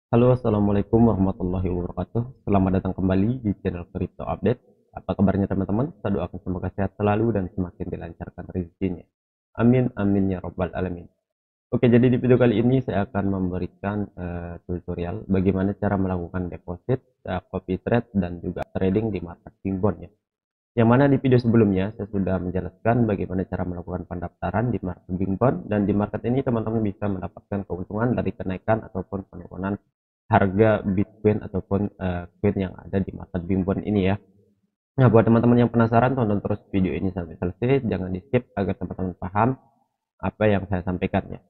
Halo, assalamualaikum warahmatullahi wabarakatuh. Selamat datang kembali di channel Crypto Update. Apa kabarnya teman-teman? Saya doakan semoga sehat selalu dan semakin dilancarkan rezekinya. Amin, amin ya robbal alamin. Oke, jadi di video kali ini saya akan memberikan tutorial bagaimana cara melakukan deposit, copy trade, dan juga trading di market Binbon ya. Yang mana di video sebelumnya saya sudah menjelaskan bagaimana cara melakukan pendaftaran di market Binbon, dan di market ini teman-teman bisa mendapatkan keuntungan dari kenaikan ataupun penurunan harga Bitcoin ataupun coin yang ada di market Binbon ini ya. Nah, buat teman-teman yang penasaran, tonton terus video ini sampai selesai, jangan di skip agar teman-teman paham apa yang saya sampaikan ya.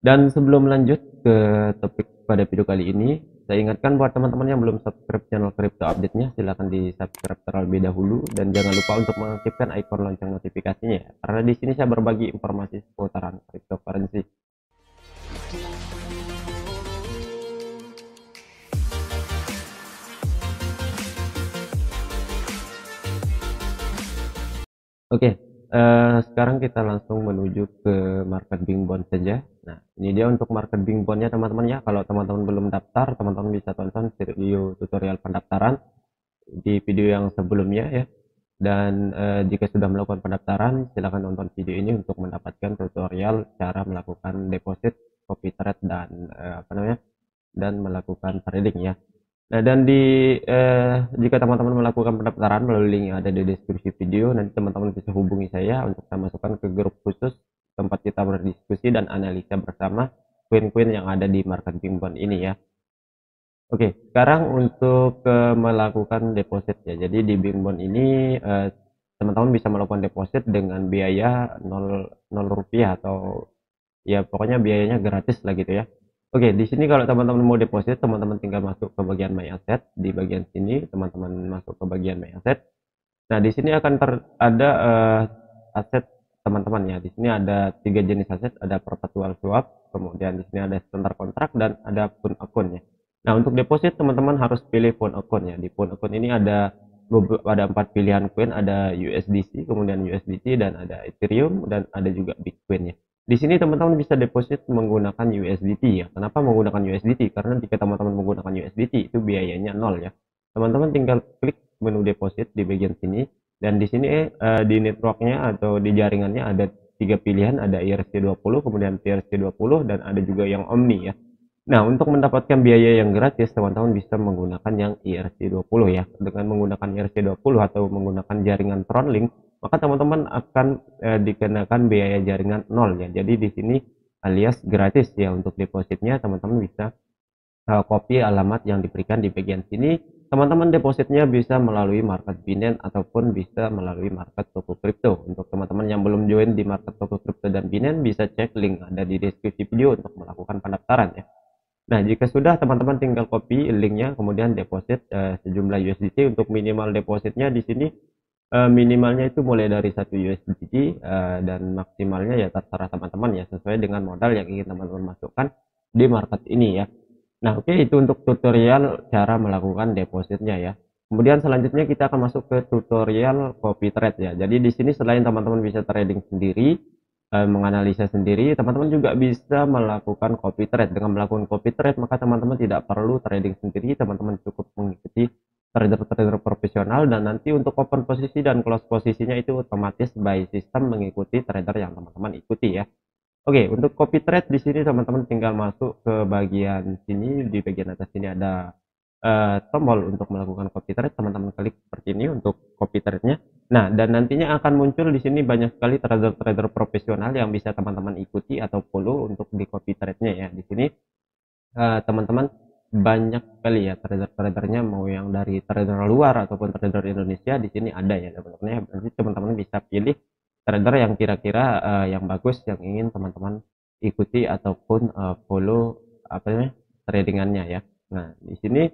Dan sebelum lanjut ke topik pada video kali ini, saya ingatkan buat teman-teman yang belum subscribe channel Crypto Update-nya, silahkan di subscribe terlebih dahulu dan jangan lupa untuk mengaktifkan icon lonceng notifikasinya ya. Karena di sini saya berbagi informasi seputaran cryptocurrency. Oke, sekarang kita langsung menuju ke market Binbon saja. Nah, ini dia untuk market Binbonnya teman-teman ya. Kalau teman-teman belum daftar, teman-teman bisa tonton video tutorial pendaftaran di video yang sebelumnya ya. Dan jika sudah melakukan pendaftaran, silahkan nonton video ini untuk mendapatkan tutorial cara melakukan deposit, copy trade, dan dan melakukan trading ya. Nah, dan jika teman-teman melakukan pendaftaran melalui link yang ada di deskripsi video, nanti teman-teman bisa hubungi saya untuk saya masukkan ke grup khusus tempat kita berdiskusi dan analisa bersama koin-koin yang ada di market Binbon ini ya. Oke, sekarang untuk melakukan deposit ya. Jadi di Binbon ini teman-teman bisa melakukan deposit dengan biaya 0 rupiah, atau ya pokoknya biayanya gratis lah gitu ya. Oke, di sini kalau teman-teman mau deposit, teman-teman tinggal masuk ke bagian My Asset. Di bagian sini teman-teman masuk ke bagian My Asset. Nah, di sini akan ada aset teman-teman ya. Di sini ada 3 jenis aset, ada perpetual swap, kemudian di sini ada standar kontrak, dan ada phone account ya. Nah, untuk deposit teman-teman harus pilih phone account ya. Di phone account ini ada 4 pilihan koin, ada USDC, kemudian USDT, dan ada Ethereum, dan ada juga Bitcoin ya. Di sini teman-teman bisa deposit menggunakan USDT ya. Kenapa menggunakan USDT? Karena jika teman-teman menggunakan USDT itu biayanya nol ya. Teman-teman tinggal klik menu deposit di bagian sini, dan di sini di networknya atau di jaringannya ada 3 pilihan, ada ERC20, kemudian TRC20, dan ada juga yang Omni ya. Nah, untuk mendapatkan biaya yang gratis, teman-teman bisa menggunakan yang ERC20 ya. Dengan menggunakan ERC20 atau menggunakan jaringan Tronlink, maka teman-teman akan dikenakan biaya jaringan nol ya. Jadi di sini alias gratis ya untuk depositnya. Teman-teman bisa copy alamat yang diberikan di bagian sini. Teman-teman depositnya bisa melalui market Binance ataupun bisa melalui market toko kripto. Untuk teman-teman yang belum join di market toko kripto dan Binance, bisa cek link ada di deskripsi video untuk melakukan pendaftaran ya. Nah, jika sudah, teman-teman tinggal copy linknya, kemudian deposit sejumlah USDT. Untuk minimal depositnya di sini minimalnya itu mulai dari 1 USDT, dan maksimalnya ya terserah teman-teman ya, sesuai dengan modal yang ingin teman-teman masukkan di market ini ya. Nah, oke, itu untuk tutorial cara melakukan depositnya ya. Kemudian selanjutnya kita akan masuk ke tutorial copy trade ya. Jadi di sini selain teman-teman bisa trading sendiri, menganalisa sendiri, teman-teman juga bisa melakukan copy trade. Dengan melakukan copy trade, maka teman-teman tidak perlu trading sendiri, teman-teman cukup mengikuti trader-trader profesional, dan nanti untuk open posisi dan close posisinya itu otomatis by system mengikuti trader yang teman-teman ikuti ya. Oke, untuk copy trade di sini teman-teman tinggal masuk ke bagian sini, di bagian atas sini ada tombol untuk melakukan copy trade. Teman-teman klik seperti ini untuk copy trade-nya. Nah, dan nantinya akan muncul di sini banyak sekali trader-trader profesional yang bisa teman-teman ikuti atau follow untuk di copy trade-nya ya. Di sini teman-teman banyak sekali ya trader-tradernya, mau yang dari trader luar ataupun trader Indonesia, di sini ada ya teman-teman ya. Nanti teman-teman bisa pilih trader yang kira-kira yang bagus, yang ingin teman-teman ikuti ataupun follow apa namanya tradingannya ya. Nah, di sini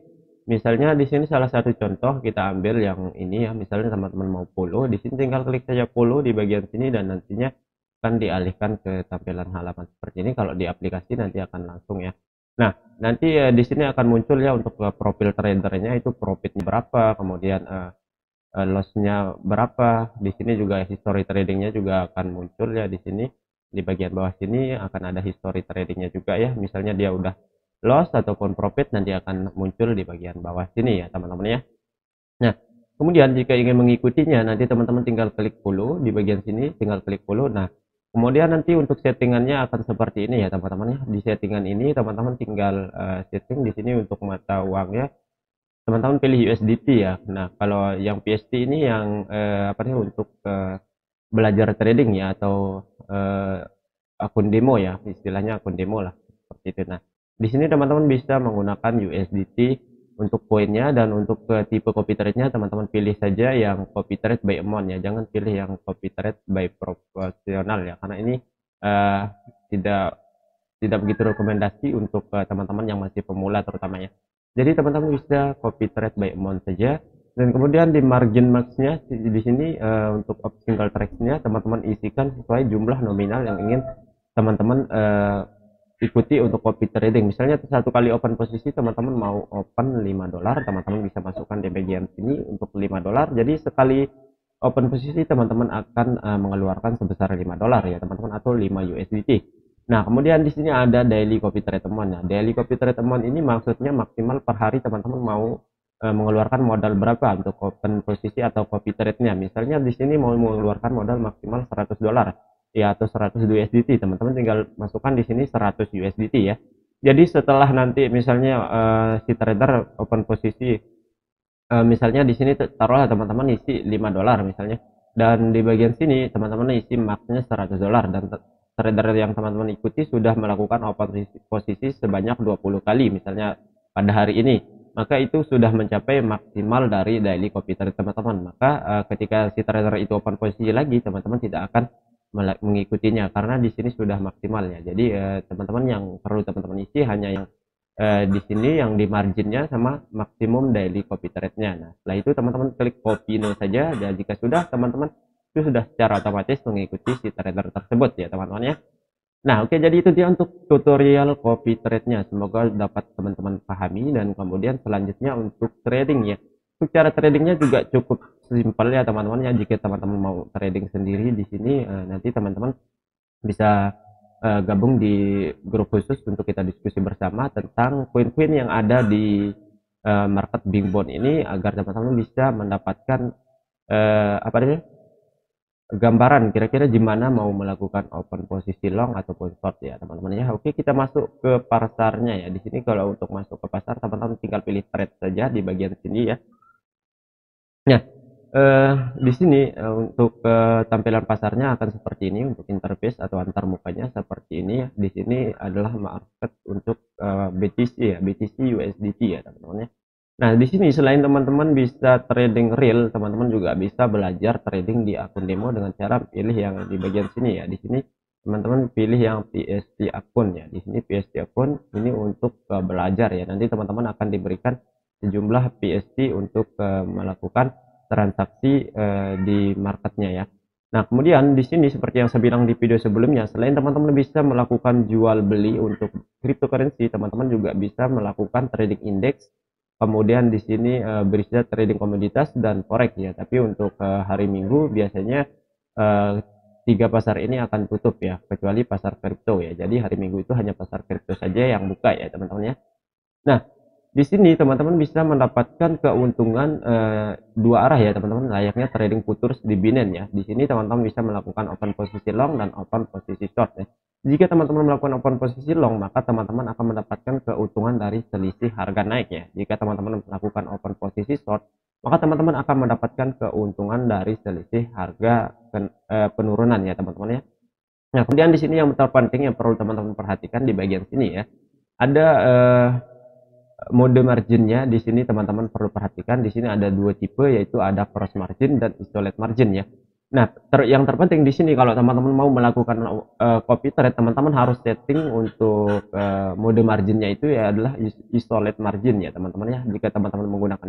misalnya di sini salah satu contoh kita ambil yang ini ya. Misalnya teman-teman mau follow, di sini tinggal klik saja follow di bagian sini, dan nantinya akan dialihkan ke tampilan halaman seperti ini. Kalau di aplikasi nanti akan langsung ya. Nah, nanti di sini akan muncul ya untuk profil tradernya, itu profitnya berapa, kemudian lossnya berapa. Di sini juga history tradingnya juga akan muncul ya. Di sini di bagian bawah sini akan ada history tradingnya juga ya. Misalnya dia udah loss ataupun profit nanti akan muncul di bagian bawah sini ya teman-teman ya. Nah, kemudian jika ingin mengikutinya nanti teman-teman tinggal klik follow di bagian sini, tinggal klik follow. Nah, kemudian nanti untuk settingannya akan seperti ini ya teman-teman ya. Di settingan ini teman-teman tinggal setting di sini untuk mata uangnya. Teman-teman pilih USDT ya. Nah, kalau yang PST ini yang apa nih untuk belajar trading ya atau akun demo ya, istilahnya akun demo lah seperti itu. Nah, di sini teman-teman bisa menggunakan USDT untuk poinnya, dan untuk tipe copy trade-nya teman-teman pilih saja yang copy trade by amount ya, jangan pilih yang copy trade by proporsional ya, karena ini eh, tidak tidak begitu rekomendasi untuk teman-teman yang masih pemula terutamanya. Jadi teman-teman bisa copy trade by amount saja, dan kemudian di margin max-nya di sini untuk single trade-nya teman-teman isikan sesuai jumlah nominal yang ingin teman-teman ikuti untuk copy trading. Misalnya satu kali open posisi teman-teman mau open $5, teman-teman bisa masukkan di bagian sini untuk $5. Jadi sekali open posisi teman-teman akan mengeluarkan sebesar $5 ya teman-teman, atau 5 USDT. Nah, kemudian di sini ada daily copy trade amount. Nah, daily copy trade amount ini maksudnya maksimal per hari teman-teman mau mengeluarkan modal berapa untuk open posisi atau copy trade-nya. Misalnya di sini mau mengeluarkan modal maksimal $100 ya, atau 100 USDT, teman-teman tinggal masukkan di sini 100 USDT ya. Jadi setelah nanti misalnya si trader open posisi misalnya di sini taruhlah teman-teman isi $5 misalnya, dan di bagian sini teman-teman isi max-nya $100, dan trader yang teman-teman ikuti sudah melakukan open posisi sebanyak 20 kali misalnya pada hari ini, maka itu sudah mencapai maksimal dari daily copy trade teman-teman. Maka ketika si trader itu open posisi lagi, teman-teman tidak akan mengikutinya karena di sini sudah maksimal ya. Jadi teman-teman yang perlu teman-teman isi hanya yang di sini yang di marginnya sama maksimum daily copy trade-nya. Nah, setelah itu teman-teman klik copy no saja, dan jika sudah teman-teman itu sudah secara otomatis mengikuti si trader tersebut ya teman-teman ya. Nah, oke, jadi itu dia untuk tutorial copy trade-nya. Semoga dapat teman-teman pahami, dan kemudian selanjutnya untuk trading ya. Untuk cara tradingnya juga cukup simpel ya teman-teman ya. Jika teman-teman mau trading sendiri di sini nanti teman-teman bisa gabung di grup khusus untuk kita diskusi bersama tentang koin-koin yang ada di market Bing Bond ini, agar teman-teman bisa mendapatkan apa namanya, gambaran kira-kira gimana mau melakukan open posisi long ataupun short ya teman-teman ya. Oke, kita masuk ke pasarnya ya. Di sini kalau untuk masuk ke pasar teman-teman tinggal pilih trade saja di bagian sini ya. Nah, di sini untuk tampilan pasarnya akan seperti ini, untuk interface atau antar mukanya seperti ini ya. Di sini adalah market untuk BTC ya, BTC USDT ya teman-teman ya. Nah, di sini selain teman-teman bisa trading real, teman-teman juga bisa belajar trading di akun demo dengan cara pilih yang di bagian sini ya. Di sini teman-teman pilih yang PST akun ya. Di sini PST akun ini untuk belajar ya. Nanti teman-teman akan diberikan sejumlah PST untuk melakukan transaksi di marketnya ya. Nah, kemudian di sini seperti yang saya bilang di video sebelumnya, selain teman-teman bisa melakukan jual beli untuk cryptocurrency, teman-teman juga bisa melakukan trading index. Kemudian di sini berisi trading komoditas dan forex ya. Tapi untuk hari Minggu biasanya eh, tiga pasar ini akan tutup ya, kecuali pasar kripto ya. Jadi hari Minggu itu hanya pasar kripto saja yang buka ya teman-teman ya. Nah, di sini teman-teman bisa mendapatkan keuntungan dua arah ya teman-teman, layaknya trading futures di Binance ya. Di sini teman-teman bisa melakukan open posisi long dan open posisi short ya. Jika teman-teman melakukan open posisi long, maka teman-teman akan mendapatkan keuntungan dari selisih harga naik ya. Jika teman-teman melakukan open posisi short, maka teman-teman akan mendapatkan keuntungan dari selisih harga penurunan ya teman-teman ya. Nah, kemudian di sini yang terpenting yang perlu teman-teman perhatikan di bagian sini ya, ada mode marginnya. Di sini teman-teman perlu perhatikan, di sini ada dua tipe, yaitu ada cross margin dan isolate margin ya. Nah, yang terpenting di sini kalau teman-teman mau melakukan copy trade, teman-teman harus setting untuk mode marginnya itu ya adalah isolate margin ya teman-teman ya. Jika teman-teman menggunakan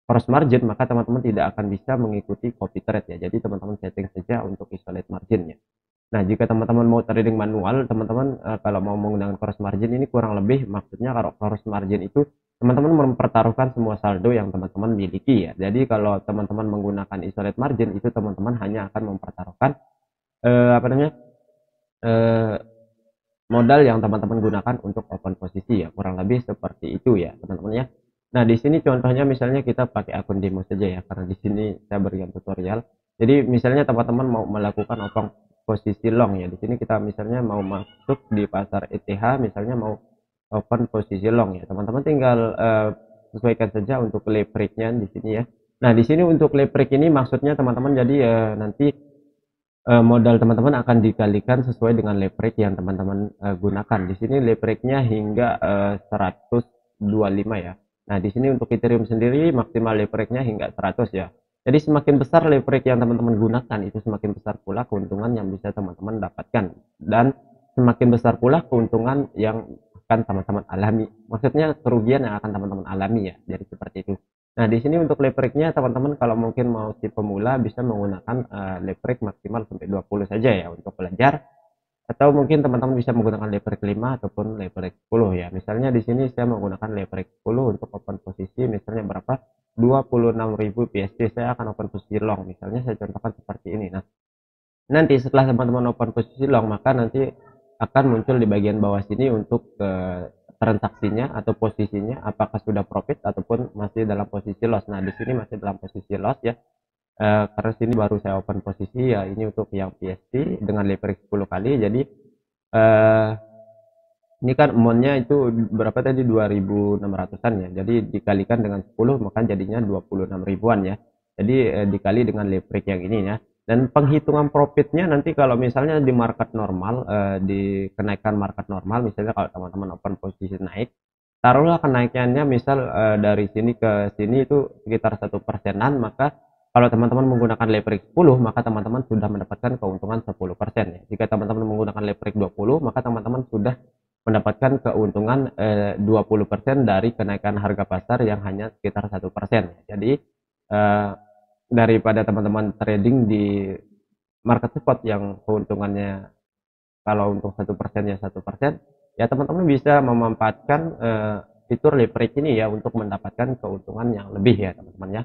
cross margin, maka teman-teman tidak akan bisa mengikuti copy trade ya. Jadi teman-teman setting saja untuk isolate marginnya. Nah, jika teman-teman mau trading manual, teman-teman kalau mau menggunakan cross margin ini kurang lebih, maksudnya kalau cross margin itu teman-teman mempertaruhkan semua saldo yang teman-teman miliki ya. Jadi kalau teman-teman menggunakan isolate margin itu teman-teman hanya akan mempertaruhkan apa namanya? modal yang teman-teman gunakan untuk open posisi ya, kurang lebih seperti itu ya teman-teman ya. Nah di sini contohnya misalnya kita pakai akun demo saja ya, karena di sini saya berikan tutorial. Jadi misalnya teman-teman mau melakukan open posisi long ya, di sini kita misalnya mau masuk di pasar ETH, misalnya mau open posisi long ya, teman-teman tinggal sesuaikan saja untuk leverage-nya di sini ya. Nah di sini untuk leverage ini maksudnya teman-teman jadi nanti modal teman-teman akan dikalikan sesuai dengan leverage yang teman-teman gunakan. Di sini leverage-nya hingga 125 ya. Nah, di sini untuk Ethereum sendiri maksimal leverage-nya hingga 100 ya. Jadi semakin besar leverage yang teman-teman gunakan, itu semakin besar pula keuntungan yang bisa teman-teman dapatkan, dan semakin besar pula keuntungan yang akan teman-teman alami. Maksudnya kerugian yang akan teman-teman alami ya. Jadi seperti itu. Nah, di sini untuk leverage-nya teman-teman kalau mungkin mau si pemula bisa menggunakan leverage maksimal sampai 20 saja ya untuk belajar, atau mungkin teman-teman bisa menggunakan leverage 5 ataupun leverage 10 ya. Misalnya di sini saya menggunakan leverage 10 untuk open posisi misalnya berapa? 26.000 PST. Saya akan open posisi long. Misalnya saya contohkan seperti ini. Nah, nanti setelah teman-teman open posisi long, maka nanti akan muncul di bagian bawah sini untuk transaksinya atau posisinya apakah sudah profit ataupun masih dalam posisi loss. Nah, di sini masih dalam posisi loss ya. Karena sini baru saya open posisi ya, ini untuk yang PST dengan leverage 10 kali. Jadi eh, ini kan amountnya itu berapa tadi, 2.600-an ya, jadi dikalikan dengan 10 maka jadinya 26 ribuan ya. Jadi dikali dengan leverage yang ini ya, dan penghitungan profitnya nanti kalau misalnya di market normal, di kenaikan market normal, misalnya kalau teman-teman open posisi naik, taruhlah kenaikannya misal dari sini ke sini itu sekitar 1%-an, maka kalau teman-teman menggunakan leverage 10 maka teman-teman sudah mendapatkan keuntungan 10% ya. Jika teman-teman menggunakan leverage 20 maka teman-teman sudah mendapatkan keuntungan 20% dari kenaikan harga pasar yang hanya sekitar 1%. Jadi daripada teman-teman trading di market spot yang keuntungannya kalau untuk 1% ya 1%, ya teman-teman bisa memanfaatkan fitur leverage ini ya untuk mendapatkan keuntungan yang lebih ya teman-teman ya.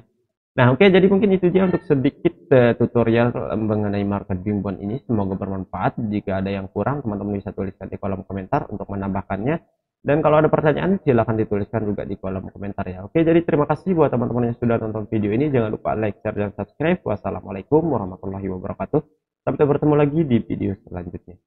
Nah, oke, jadi mungkin itu dia untuk sedikit tutorial mengenai market Bingbond ini. Semoga bermanfaat. Jika ada yang kurang, teman-teman bisa tuliskan di kolom komentar untuk menambahkannya. Dan kalau ada pertanyaan, silahkan dituliskan juga di kolom komentar ya. Oke, jadi terima kasih buat teman-teman yang sudah nonton video ini. Jangan lupa like, share, dan subscribe. Wassalamualaikum warahmatullahi wabarakatuh. Sampai bertemu lagi di video selanjutnya.